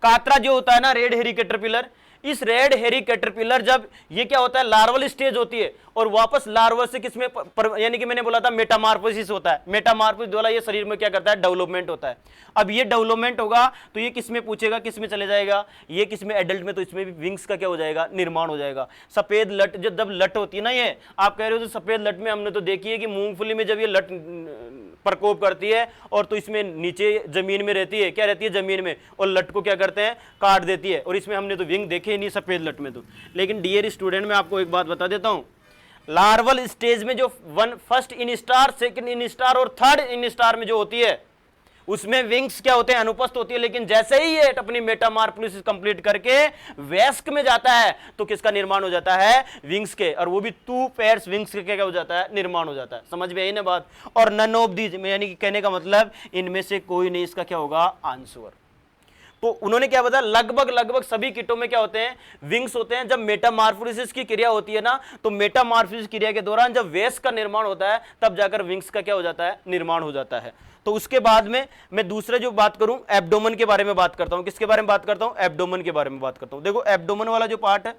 कातरा जो होता है ना, रेड हेरी कैटरपिलर, इस रेड हेरी कैटरपिलर जब ये क्या होता है, लार्वल स्टेज होती है और वापस लार्वा से किसमें यानी कि मैंने बोला था मेटामार्फोसिस होता है। मेटामार्फोसिस द्वारा ये शरीर में क्या करता है, डेवलपमेंट होता है। अब ये डेवलपमेंट होगा तो ये किसमें पूछेगा, किसमें चले जाएगा, ये किसमें, एडल्ट में, तो इसमें भी विंग्स का क्या हो जाएगा, निर्माण हो जाएगा। सफेद लट जब लट होती है ना, ये आप कह रहे हो तो सफेद लट में हमने तो देखी है कि मूंगफली में जब ये लट प्रकोप करती है और तो इसमें नीचे जमीन में रहती है, क्या रहती है, जमीन में, और लट को क्या करते हैं, काट देती है। और इसमें हमने तो विंग देखे ही नहीं सफेद लट में तो। लेकिन डियर स्टूडेंट, मैं आपको एक बात बता देता हूं, लार्वल स्टेज में जो first in star, second in star और थर्ड इन स्टार में जो होती है उसमें विंग्स क्या होते हैं, अनुपस्थित होती है। लेकिन जैसे ही ये अपनी मेटामॉर्फोसिस कंप्लीट करके वयस्क में जाता है तो किसका निर्माण हो जाता है, विंग्स के, और वो भी 2 पेयर्स विंग्स के क्या हो जाता है, निर्माण हो जाता है। समझ में आई ना बात। और नन ऑफ दीज यानी कि कहने का मतलब इनमें से कोई नहीं इसका क्या होगा, आंसर। तो उन्होंने क्या बताया, लगभग सभी कीटों में क्या होते हैं, विंग्स होते हैं। जब मेटामॉर्फोसिस की क्रिया होती है ना, तो मेटामॉर्फोसिस क्रिया के दौरान जब वयस्क का निर्माण होता है तब जाकर विंग्स का क्या हो जाता है, निर्माण हो जाता है। तो उसके बाद में मैं दूसरे जो बात करूं, एब्डोमेन के बारे में बात करता हूं। किसके बारे में बात करता हूं, एब्डोमेन के बारे में बात करता हूं। देखो एब्डोमेन वाला जो पार्ट है,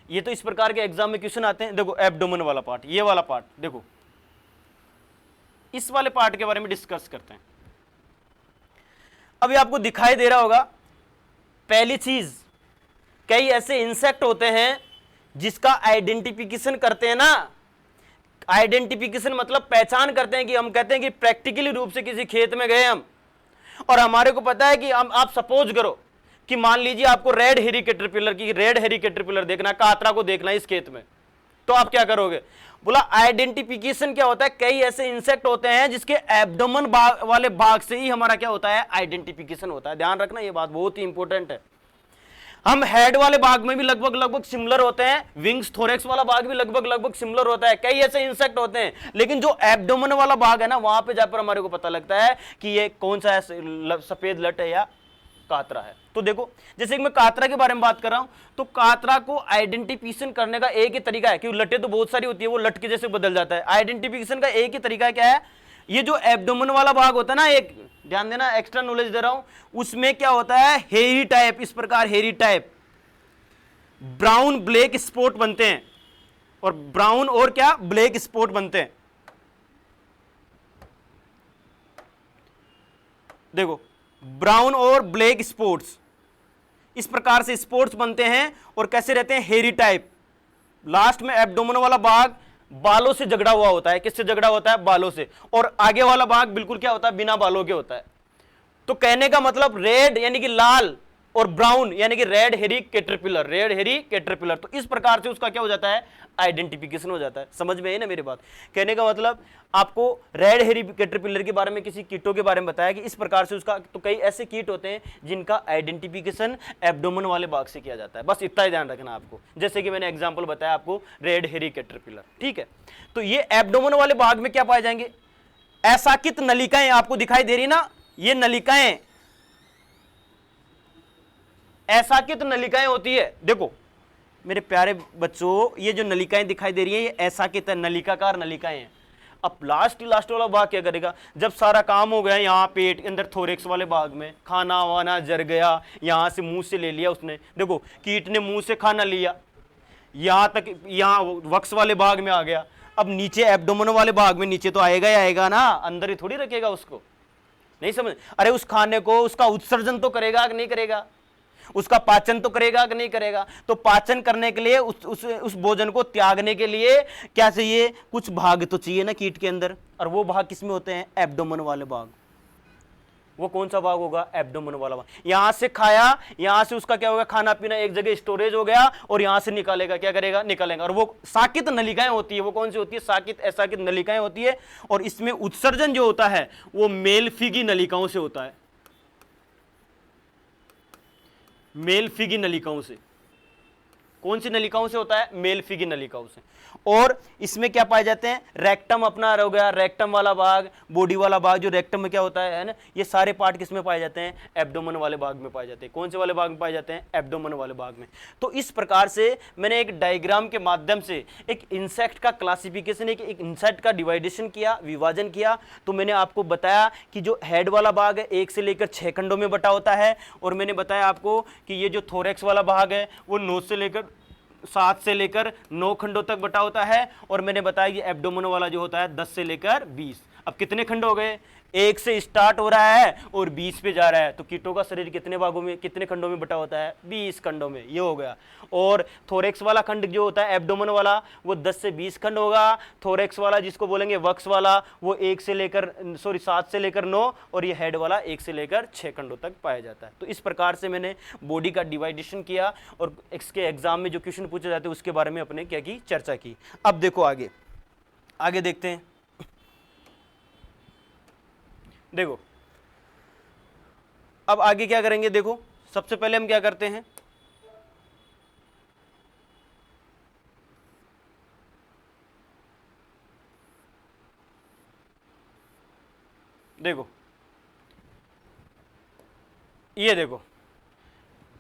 ये तो इस प्रकार के एग्जाम में क्वेश्चन आते हैं। देखो एब्डोमेन वाला पार्ट, ये वाला पार्ट, देखो इस वाले पार्ट के बारे में डिस्कस करते हैं। अभी आपको दिखाई दे रहा होगा, पहली चीज, कई ऐसे इंसेक्ट होते हैं जिसका आइडेंटिफिकेशन करते हैं ना, आइडेंटिफिकेशन मतलब पहचान करते हैं, कि हम कहते हैं कि प्रैक्टिकली रूप से किसी खेत में गए हम और हमारे को पता है कि हम, आप सपोज करो कि मान लीजिए आपको रेड हेरी कैटरपिलर देखना, कातरा को देखना इस खेत में, तो आप क्या करोगे, बोला आइडेंटिफिकेशन क्या होता है, कई ऐसे इंसेक्ट होते हैं जिसके एब्डोमेन वाले भाग से ही हमारा क्या होता है, आइडेंटिफिकेशन होता है। ध्यान रखना, ये बात बहुत ही इंपॉर्टेंट है। हम हेड वाले भाग में भी लगभग सिमिलर होते हैं, विंग्स थोरेक्स वाला भाग भी लगभग सिमिलर होता है, कई ऐसे इंसेक्ट होते हैं। लेकिन जो एब्डोमेन वाला भाग है ना, वहां पे जाकर हमारे को पता लगता है कि ये कौन सा है, सफेद लट है या कातरा है। तो देखो, जैसे कि मैं कातरा के बारे में बात कर रहा हूं, तो कातरा को आइडेंटिफिकेशन करने का एक ही तरीका है, क्योंकि लटें तो बहुत सारी होती है, वो लट के जैसे बदल जाता है। आइडेंटिफिकेशन का एक ही तरीका क्या है, ये जो एब्डोमेन वाला भाग होता है ना, एक ध्यान देना, एक्स्ट्रा नॉलेज दे रहा हूं, उसमें क्या होता है, हेरी टाइप, इस प्रकार हेरी टाइप ब्राउन ब्लैक स्पॉट बनते हैं, और ब्राउन और क्या, ब्लैक स्पॉट बनते हैं। देखो ब्राउन और ब्लैक स्पॉट्स, इस प्रकार से स्पॉट्स बनते हैं और कैसे रहते हैं, हेरी टाइप। लास्ट में एब्डोमेन वाला भाग बालों से जकड़ा हुआ होता है, किससे जकड़ा होता है, बालों से, और आगे वाला भाग बिल्कुल क्या होता है, बिना बालों के होता है। तो कहने का मतलब रेड यानी कि लाल और ब्राउन यानी कि रेड हेरी कैटरपिलर, तो इस प्रकार से उसका क्या हो जाता है, आइडेंटिफिकेशन हो जाता है। समझ में आई ना मेरी बात। कहने का मतलब आपको रेड हेरी कैटरपिलर के बारे में, किसी कीटों के बारे में बताया कि इस प्रकार से उसका, तो कई ऐसे कीट होते हैं जिनका आइडेंटिफिकेशन एब्डोमेन वाले भाग से किया जाता है। बस इतना ही ध्यान रखना आपको, जैसे कि मैंने एग्जाम्पल बताया आपको रेड हेरी कैटरपिलर, ठीक है। तो ये एब्डोमेन वाले भाग में क्या पाए जाएंगे, एसाकित नलिकाएं आपको दिखाई दे रही ना, ये नलिकाएं एसाकित नलिकाएं होती है। देखो मेरे प्यारे बच्चों, ये जो नलिकाएं दिखाई दे रही हैं, ये एसाकित नलिकाकार नलिकाएं हैं। अब लास्ट वाला भाग क्या करेगा, जब सारा काम हो गया, यहाँ पेट के अंदर थोरेक्स वाले भाग में खाना वाना जर गया, यहाँ से मुंह से ले लिया उसने, देखो कीट ने मुंह से खाना लिया, यहाँ तक, यहाँ वक्स वाले भाग में आ गया। अब नीचे एब्डोमेन वाले भाग में नीचे तो आएगा ही आएगा ना, अंदर ही थोड़ी रखेगा उसको, नहीं समझ, अरे उस खाने को उसका उत्सर्जन तो करेगा कि नहीं करेगा, उसका पाचन तो करेगा कि नहीं करेगा। तो पाचन करने के लिए उस भोजन को त्यागने के लिए क्या चाहिए, कुछ भाग तो चाहिए ना कीट के अंदर, और वो भाग किसमें होते हैं, एब्डोमेन वाले भाग। वो कौन सा भाग होगा, एब्डोमेन वाला भाग। यहां से खाया, यहां से उसका क्या होगा, खाना पीना एक जगह स्टोरेज हो गया, और यहां से निकालेगा, क्या करेगा, निकालेगा। और वो साकित नलिकाएं होती है, वो कौन सी होती है, साकित एसाकित नलिकाएं होती है। और इसमें उत्सर्जन जो होता है वो मेलफिगी नलिकाओं से होता है, मेलफिगी नलिकाओं से। कौन सी नलिकाओं से होता है? मेलफी की नलिकाओं से। और इसमें क्या पाए जाते हैं? रेक्टम अपना हो गया, रेक्टम वाला भाग, बॉडी वाला भाग, जो रेक्टम में क्या होता है ना, ये सारे पार्ट किस में पाए जाते हैं? एब्डोमेन वाले भाग में पाए जाते हैं। कौन से वाले भाग में पाए जाते हैं? एब्डोमेन वाले भाग में। तो इस प्रकार से मैंने एक डायग्राम के माध्यम से एक इंसेक्ट का क्लासिफिकेशन, एक इंसेक्ट का डिवाइडेशन किया, विभाजन किया। तो मैंने आपको बताया कि जो हेड वाला भाग है 1 से लेकर 6 खंडों में बटा होता है, और मैंने बताया आपको कि ये जो थोरैक्स वाला भाग है वो 9 से लेकर 7 से लेकर 9 खंडों तक बटा होता है, और मैंने बताया कि एब्डोमेन वाला जो होता है 10 से लेकर 20। अब कितने खंड हो गए? 1 से स्टार्ट हो रहा है और 20 पे जा रहा है। तो कीटों का शरीर कितने भागों में, कितने खंडों में बटा होता है? 20 खंडों में। ये हो गया। और थोरैक्स वाला खंड जो होता है एब्डोमेन वाला, वो 10 से 20 खंड होगा। थोरैक्स वाला जिसको बोलेंगे वक्स वाला, वो 7 से लेकर 9, और ये हेड वाला 1 से लेकर 6 खंडों तक पाया जाता है। तो इस प्रकार से मैंने बॉडी का डिवाइडेशन किया, और इसके एग्जाम में जो क्वेश्चन पूछे जाते हैं उसके बारे में अपने क्या की चर्चा की। अब देखो आगे आगे देखते हैं। देखो अब आगे क्या करेंगे। देखो सबसे पहले हम क्या करते हैं, देखो ये देखो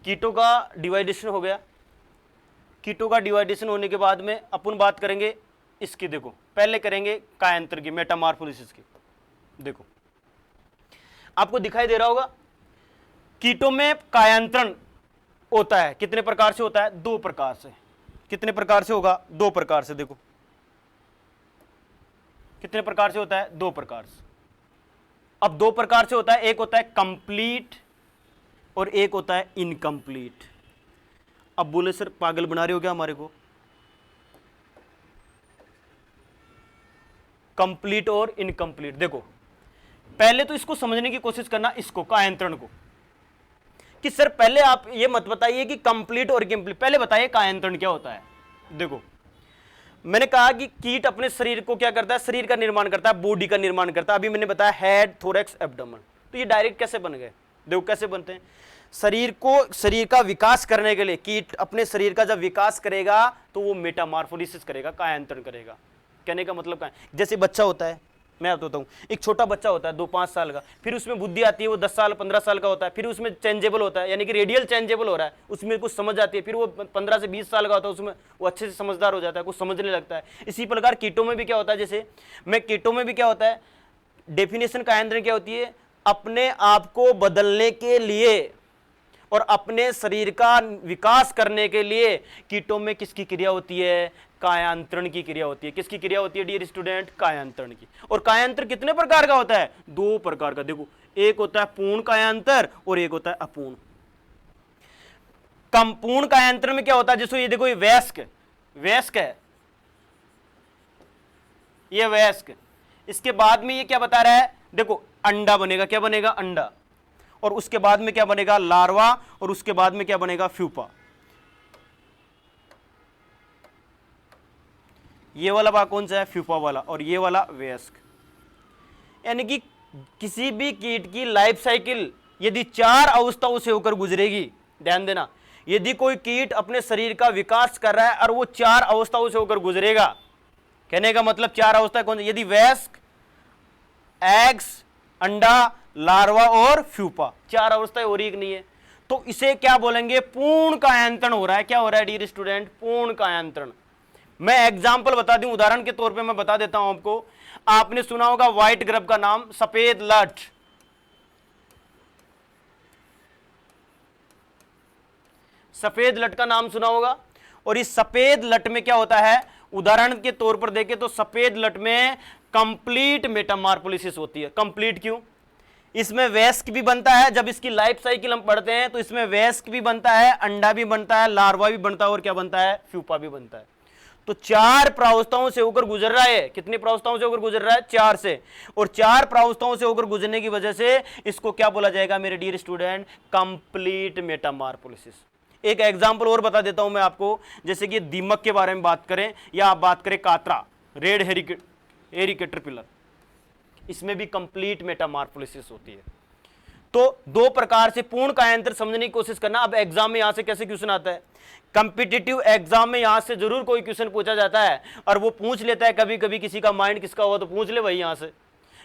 कीटों का डिवाइडेशन हो गया। कीटों का डिवाइडेशन होने के बाद में अपन बात करेंगे इसकी। देखो पहले करेंगे कायांतर की, मेटामॉर्फोसिस की। देखो आपको दिखाई दे रहा होगा कीटों में कायांतरण होता है। कितने प्रकार से होता है? 2 प्रकार से। कितने प्रकार से होगा? 2 प्रकार से। देखो कितने प्रकार से होता है? 2 प्रकार से। अब 2 प्रकार से होता है, एक होता है कंप्लीट और एक होता है इनकम्प्लीट। अब बोले सर पागल बना रहे हो क्या हमारे को? कंप्लीट और इनकम्प्लीट। देखो पहले तो इसको समझने की कोशिश करना, इसको कायांतरण को, कि सर पहले आप ये मत बताइए कि कंप्लीट और इनकम्प्लीट, पहले बताइए कायांतरण क्या होता है। देखो मैंने कहा कि कीट अपने शरीर को क्या करता है? शरीर का निर्माण करता है, बॉडी का निर्माण करता है। अभी मैंने बताया हेड, थोरैक्स, एब्डोमेन। तो ये डायरेक्ट कैसे बन गए? देखो कैसे बनते हैं। शरीर का विकास करने के लिए कीट अपने शरीर का जब विकास करेगा तो वो मेटामॉर्फोसिस करेगा, कायांतरण करेगा। कहने का मतलब क्या है? जैसे बच्चा होता है, मैं आपको बताऊं, एक छोटा बच्चा होता है 2-5 साल का, फिर उसमें बुद्धि आती है, वो 10 साल 15 साल का होता है, फिर उसमें चेंजेबल होता है, यानी कि रेडियल चेंजेबल हो रहा है, उसमें कुछ समझ आती है, फिर वो 15 से 20 साल का होता है, उसमें वो अच्छे से समझदार हो जाता है, कुछ समझने लगता है। इसी प्रकार कीटों में भी क्या होता है, जैसे कीटों में भी क्या होता है, डेफिनेशन कायांतरण क्या होती है? अपने आप को बदलने के लिए और अपने शरीर का विकास करने के लिए कीटों में किसकी क्रिया होती है? कायांतरण की क्रिया होती है। किसकी क्रिया होती है डियर स्टूडेंट? कायांतरण की। और कायांतर कितने प्रकार का होता है? 2 प्रकार का। देखो एक होता है पूर्ण कायांतर और एक होता है अपूर्ण। पूर्ण कायांतर में क्या होता है? जैसे ये देखो, ये वयस्क है, ये वयस्क। इसके बाद में ये क्या बता रहा है? देखो अंडा बनेगा। क्या बनेगा? अंडा। और उसके बाद में क्या बनेगा? लार्वा। और उसके बाद में क्या बनेगा? फ्यूपा। ये वाला भाग कौन सा है? फ्यूपा वाला। और ये वाला वयस्क। यानी कि किसी भी कीट की लाइफ साइकिल यदि 4 अवस्थाओं से होकर गुजरेगी, ध्यान देना, यदि कोई कीट अपने शरीर का विकास कर रहा है और वो 4 अवस्थाओं से होकर गुजरेगा, कहने का मतलब 4 अवस्था कौन सी? यदि वयस्क, एग्स, अंडा, लार्वा और फ्यूपा, 4 अवस्थाएं हो रही कि नहीं है, तो इसे क्या बोलेंगे? पूर्ण कायांतरण हो रहा है। क्या हो रहा है डियर स्टूडेंट? पूर्ण कायांतरण। मैं एग्जांपल बता दूं, उदाहरण के तौर पे मैं बता देता हूं आपको। आपने सुना होगा व्हाइट ग्रब का नाम, सफेद लट। सफेद लट का नाम सुना होगा। और इस सफेद लट में क्या होता है? उदाहरण के तौर पर देखें तो सफेद लट में कंप्लीट मेटामॉर्फोसिस होती है। कंप्लीट क्यों? इसमें वयस्क भी बनता है। जब इसकी लाइफ साइकिल हम पढ़ते हैं तो इसमें वयस्क भी बनता है, अंडा भी बनता है, लार्वा भी बनता है और क्या बनता है? फ्यूपा भी बनता है। तो 4 प्रावस्थाओं से होकर गुजर रहा है। कितनी प्रावस्थाओं से होकर गुजर रहा है? 4 से। और 4 प्रावस्थाओं से होकर गुजरने की वजह से इसको क्या बोला जाएगा मेरे डियर स्टूडेंट? Complete Metamorphosis. एक एग्जांपल और बता देता हूं मैं आपको। जैसे कि दीमक के बारे में बात करें या आप बात करें कातरा, रेड हेरी कैटरपिलर, इसमें भी कंप्लीट मेटामॉर्फोसिस होती है। तो दो प्रकार से पूर्ण कायांतर समझने की कोशिश करना। अब एग्जाम में यहां से कैसे क्वेश्चन आता है, कॉम्पिटिटिव एग्जाम में यहां से जरूर कोई क्वेश्चन पूछा जाता है, और वो पूछ लेता है कभी कभी, किसी का माइंड किसका हुआ तो पूछ ले वही यहां से,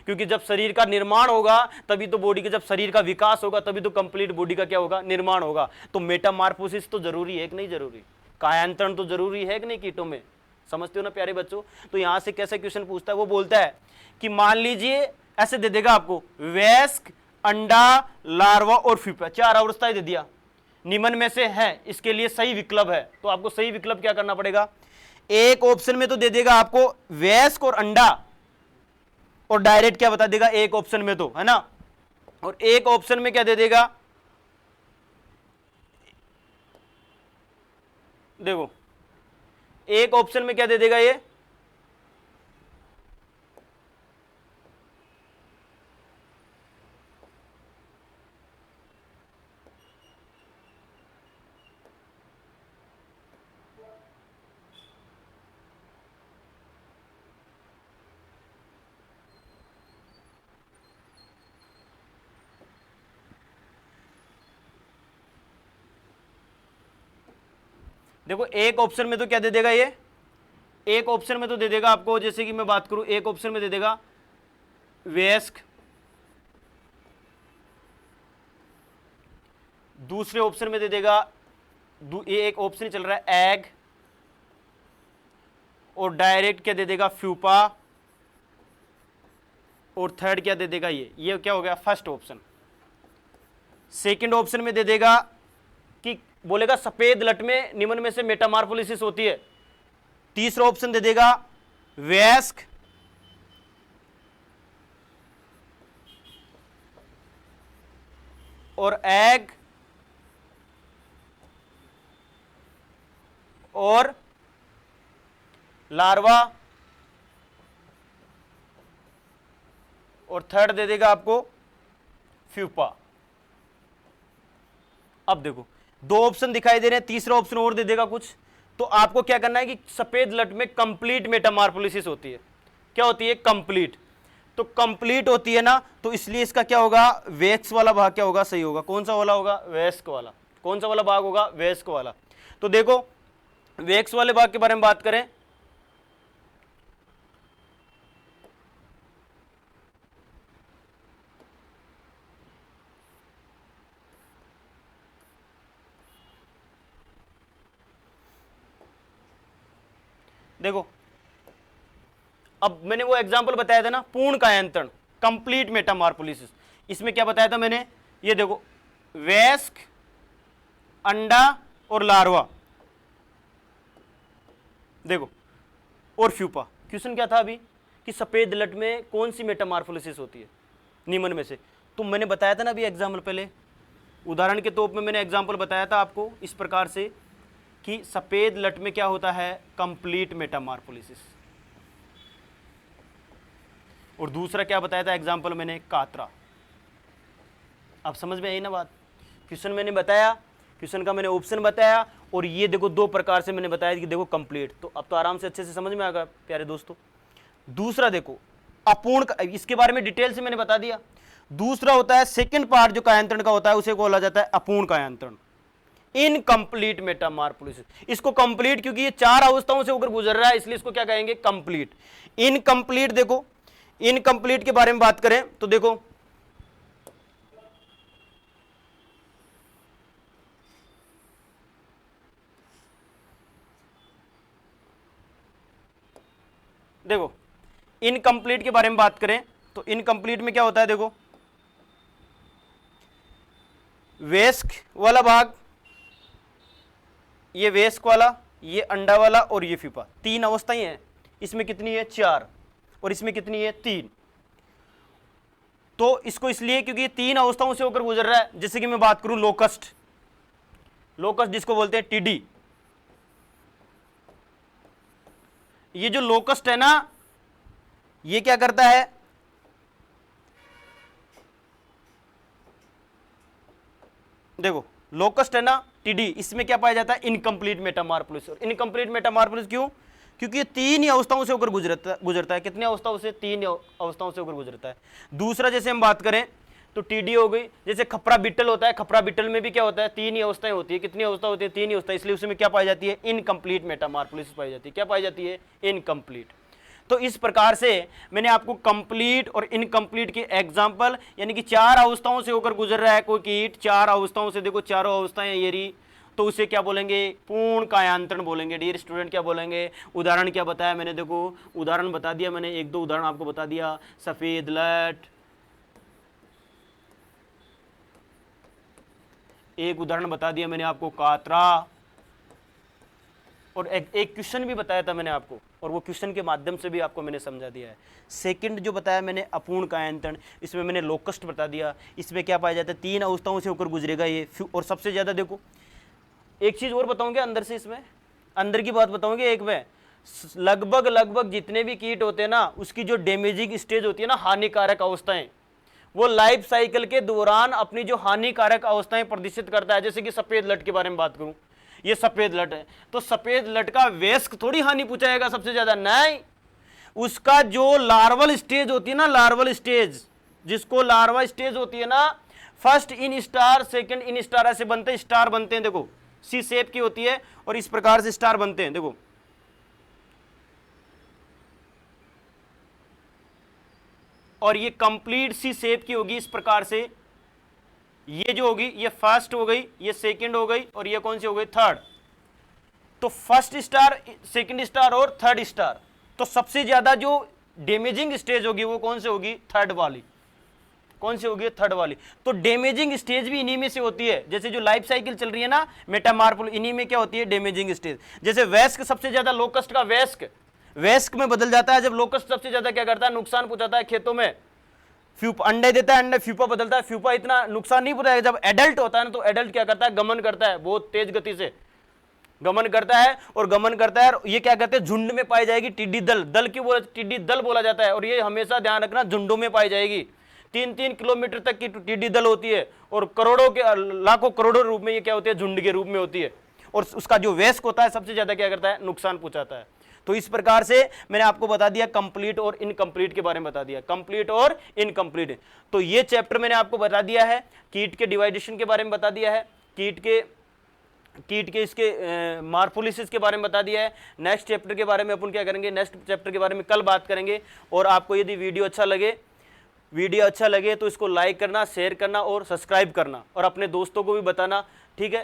क्योंकि जब शरीर का निर्माण होगा तभी तो बॉडी का, जब शरीर का विकास होगा तभी तो कंप्लीट बॉडी का क्या होगा, निर्माण होगा। तो मेटामॉर्फोसिस तो जरूरी है कि नहीं जरूरी, कायांतरण तो जरूरी है कि नहीं कीटों में, समझते हो ना प्यारे बच्चों। तो यहां से कैसे क्वेश्चन पूछता है, वो बोलता है कि मान लीजिए ऐसे दे देगा आपको, वयस्क, अंडा, लार्वा और प्यूपा, 4 अवस्थाएं दे दिया, निम्न में से है इसके लिए सही विकल्प है, तो आपको सही विकल्प क्या करना पड़ेगा, एक ऑप्शन में तो दे देगा आपको वयस्क और अंडा, और डायरेक्ट क्या बता देगा एक ऑप्शन में तो, है ना, और एक ऑप्शन में क्या दे देगा, देखो एक ऑप्शन में क्या दे देगा ये, देखो एक ऑप्शन में तो क्या दे देगा ये, एक ऑप्शन में तो दे देगा आपको, जैसे कि मैं बात करूं, एक ऑप्शन में दे देगा वयस्क, दूसरे ऑप्शन में दे देगा, ये एक ऑप्शन चल रहा है एग, और डायरेक्ट क्या दे देगा फ्यूपा, और थर्ड क्या दे देगा ये क्या हो गया फर्स्ट ऑप्शन। सेकंड ऑप्शन में दे देगा कि बोलेगा सफेद लट में निम्न में से मेटामॉर्फोसिस होती है, तीसरा ऑप्शन दे देगा वयस्क, और एग, और लार्वा, और थर्ड दे देगा आपको फ्यूपा। अब देखो दो ऑप्शन दिखाई दे रहे हैं, तीसरा ऑप्शन और दे देगा कुछ, तो आपको क्या करना है कि सफेद लट में कंप्लीट मेटामॉर्फोसिस होती है, क्या होती है कंप्लीट, तो कंप्लीट होती है ना, तो इसलिए इसका क्या होगा वयस्क वाला भाग क्या होगा सही होगा, कौन सा वाला होगा वयस्क वाला, कौन सा वाला भाग होगा वयस्क वाला। तो देखो वयस्क वाले भाग के बारे में बात करें, देखो अब मैंने वो एग्जांपल बताया था ना पूर्ण कायांतरण, कंप्लीट मेटामॉर्फोसिस, इसमें क्या बताया था मैंने, ये देखो वयस्क, अंडा और लार्वा, देखो और फ्यूपा। क्वेश्चन क्या था अभी कि सफेद लट में कौन सी मेटामॉर्फोसिस होती है निम्न में से, तो मैंने बताया था ना अभी एग्जाम्पल, पहले उदाहरण के तौर में मैंने एग्जाम्पल बताया था आपको इस प्रकार से कि सफेद लट में क्या होता है कंप्लीट मेटामॉर्फोसिस, और दूसरा क्या बताया था एग्जाम्पल मैंने कातरा। अब समझ में आई ना बात, क्वेश्चन मैंने बताया, क्वेश्चन का मैंने ऑप्शन बताया, और ये देखो दो प्रकार से मैंने बताया कि देखो कंप्लीट, तो अब तो आराम से अच्छे से समझ में आ गया प्यारे दोस्तों। दूसरा देखो अपूर्ण, इसके बारे में डिटेल से मैंने बता दिया। दूसरा होता है सेकंड पार्ट जो कायांतरण का होता है, उसे बोला जाता है अपूर्ण कायांतरण, इनकम्प्लीट मेटामॉर्फोसिस। इसको कंप्लीट क्योंकि ये 4 अवस्थाओं से होकर गुजर रहा है, इसलिए इसको क्या कहेंगे कंप्लीट। इनकम्प्लीट देखो, इनकम्प्लीट के बारे में बात करें तो देखो देखो इनकम्प्लीट के बारे में बात करें तो इनकम्प्लीट में क्या होता है, देखो वयस्क वाला भाग, ये वयस्क वाला, ये अंडा वाला और ये फीफा, 3 अवस्थाएं हैं। इसमें कितनी है 4, और इसमें कितनी है 3। तो इसको इसलिए क्योंकि ये 3 अवस्थाओं से होकर गुजर रहा है। जैसे कि मैं बात करूं लोकस्ट, लोकस्ट जिसको बोलते हैं टीडी, ये जो लोकस्ट है ना, ये क्या करता है, देखो लोकस्ट है ना टीडी, इसमें क्या पाया जाता है इनकम्प्लीट मेटामॉर्फोसिस। इनकम्प्लीट मेटामॉर्फोसिस क्यों, क्योंकि ये 3 ही अवस्थाओं से होकर गुजरता है। कितनी अवस्थाओं से, 3 अवस्थाओं से होकर गुजरता है। दूसरा जैसे हम बात करें तो टीडी हो गई। जैसे खपरा बिट्टल होता है, खपरा बिट्टल में भी क्या होता है, 3 ही अवस्थाएं होती है। कितनी अवस्था होती है, 3 ही अवस्था, इसलिए उसमें क्या पाई जाती है, इनकम्प्लीट मेटामॉर्फोसिस पाई जाती है। क्या पाई जाती है, इनकम्प्लीट। तो इस प्रकार से मैंने आपको कंप्लीट और इनकम्प्लीट के एग्जाम्पल, यानी कि 4 अवस्थाओं से होकर गुजर रहा है कोई कीट, 4 अवस्थाओं से, देखो चारों अवस्थाएं ये रही, तो उसे क्या बोलेंगे, पूर्ण कायांतरण बोलेंगे। डियर स्टूडेंट क्या बोलेंगे, उदाहरण क्या बताया मैंने, देखो उदाहरण बता दिया मैंने, 1-2 उदाहरण आपको बता दिया। सफेद लट, एक उदाहरण बता दिया मैंने आपको कातरा, और एक क्वेश्चन भी बताया था मैंने आपको, और वो क्वेश्चन के माध्यम से भी आपको मैंने समझा दिया है। सेकंड जो बताया मैंने अपूर्ण कायांतरण, इसमें मैंने लोकस्ट बता दिया। इसमें क्या पाया जाता है, 3 अवस्थाओं से होकर गुजरेगा ये। और सबसे ज्यादा देखो एक चीज और बताऊंगे अंदर से, इसमें अंदर की बात बताऊंगे एक में, लगभग जितने भी कीट होते हैं ना, उसकी जो डैमेजिंग स्टेज होती है ना, हानिकारक अवस्थाएं, वो लाइफ साइकिल के दौरान अपनी जो हानिकारक अवस्थाएं प्रदर्शित करता है। जैसे कि सफेद लट के बारे में बात करूं, ये सफेद लट है, तो सफेद लट का वयस्क थोड़ी हानि पहुंचाएगा सबसे ज्यादा, नहीं, उसका जो लार्वल स्टेज होती है ना, लार्वल स्टेज, जिसको लार्वा स्टेज होती है ना, first in star, second in star, ऐसे बनते हैं, स्टार बनते हैं, देखो सी शेप की होती है और इस प्रकार से स्टार बनते हैं, देखो और ये कंप्लीट सी शेप की होगी इस प्रकार से। ये जो होगी, ये फर्स्ट हो गई, ये सेकंड हो गई, और ये कौन सी हो गई, थर्ड। तो फर्स्ट स्टार, सेकंड स्टार और थर्ड स्टार, तो सबसे ज्यादा जो डैमेजिंग स्टेज होगी वो कौन सी होगी, थर्ड वाली। कौन सी होगी, थर्ड वाली। तो डैमेजिंग स्टेज भी इन्हीं में से होती है। जैसे जो लाइफ साइकिल चल रही है ना मेटामॉर्फोसिस, इन्हीं में क्या होती है, डैमेजिंग स्टेज। जैसे वयस्क सबसे ज्यादा, लोकस्ट का वयस्क में बदल जाता है, जब लोकस्ट सबसे ज्यादा क्या करता है, नुकसान पहुंचाता है खेतों में, अंडे देता है, अंडे फ्यूपा बदलता है, फ्यूपा इतना नुकसान नहीं पहुंचाएगा। जब एडल्ट होता है ना, तो एडल्ट क्या करता है, गमन करता है, बहुत तेज गति से गमन करता है, और गमन करता है, ये क्या कहते हैं, झुंड में पाई जाएगी टिड्डी दल, दल की टिड्डी दल बोला जाता है, और ये हमेशा ध्यान रखना झुंडों में पाई जाएगी। 3-3 किलोमीटर तक की टिड्डी दल होती है, और करोड़ों के, लाखों करोड़ों रूप में ये क्या होती है, झुंड के रूप में होती है, और उसका जो वयस्क होता है सबसे ज्यादा क्या करता है, नुकसान पहुंचाता है। तो इस प्रकार से मैंने आपको बता दिया कंप्लीट और इनकम्प्लीट के बारे में बता दिया, कंप्लीट और इनकम्प्लीट। तो ये चैप्टर मैंने आपको बता दिया है, कीट के डिवाइडेशन के बारे में बता दिया है, कीट के इसके मॉर्फोलिसिस के बारे में बता दिया है। नेक्स्ट चैप्टर के बारे में अपन क्या करेंगे, नेक्स्ट चैप्टर के बारे में कल बात करेंगे। और आपको यदि वीडियो अच्छा लगे तो इसको लाइक करना, शेयर करना और सब्सक्राइब करना, और अपने दोस्तों को भी बताना, ठीक है।